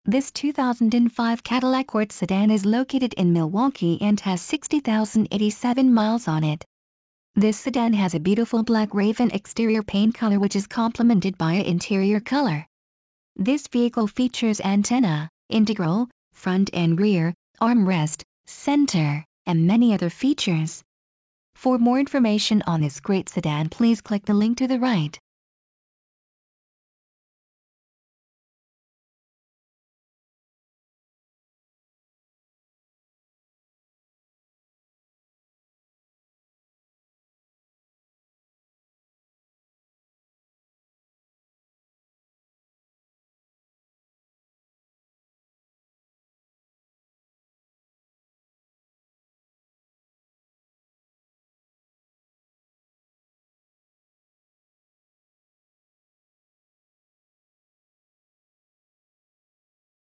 This 2005 Cadillac Quartz sedan is located in Milwaukee and has 60,087 miles on it. This sedan has a beautiful black Raven exterior paint color which is complemented by an interior color. This vehicle features antenna, integral, front and rear, armrest, center, and many other features. For more information on this great sedan, please click the link to the right.